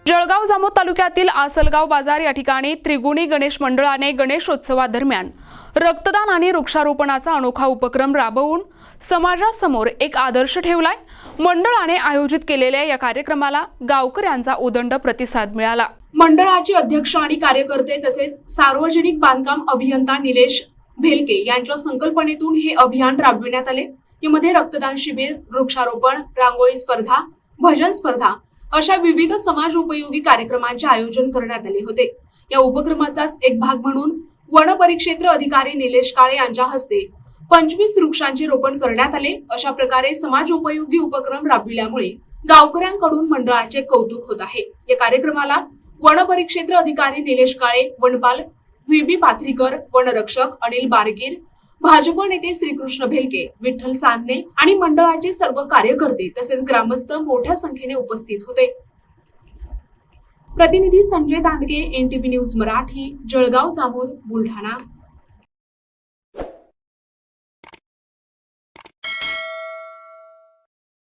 जळगाव जामोद तालुक्यातील आसलगाव बाजार या ठिकाणी त्रिगुणी गणेश मंडळाने गणेशोत्सवादरम्यान रक्तदान आणि वृक्षारोपणाचा अनोखा उपक्रम राबवून समाजासमोर एक आदर्श ठेवलाय। मंडळाने आयोजित केलेल्या या कार्यक्रमाला गावकऱ्यांचा उदंड प्रतिसाद मिळाला। मंडळाचे अध्यक्ष आणि कार्यकर्ते तसेच सार्वजनिक बांधकाम अभियंता निलेश भेलके यांच्या संकल्पनेतून हे अभियान राबविण्यात आले। यामध्ये रक्तदान शिबिर, वृक्षारोपण, रांगोळी स्पर्धा, भजन स्पर्धा अशा विविध समाज उपयोगी कार्यक्रमांचे आयोजन करण्यात आले होते। या उपक्रमाचाच एक भाग म्हणून वन परिक्षेत्र अधिकारी निलेश काळे यांच्या हस्ते 25 वृक्षांचे रोपण करण्यात आले। अशा प्रकारे समाज उपयोगी उपक्रम राबविल्यामुळे गावकऱ्यांकडून मंडळाचे कौतुक होत आहे। या कार्यक्रमाला वन परिक्षेत्र अधिकारी निलेश काळे, वनपाल व्ही.बी. पाथरीकर, वनरक्षक अनिल बारगीर, भाजप नेते श्रीकृष्ण भेलके, विठ्ठल चांदणे आणि मंडळाचे सर्व कार्यकर्ते तसेच ग्रामस्थ मोठ्या संख्येने उपस्थित होते। प्रतिनिधी संजय दांडगे, NTV न्यूज मराठी, जळगाव जामोद, बुलढाणा।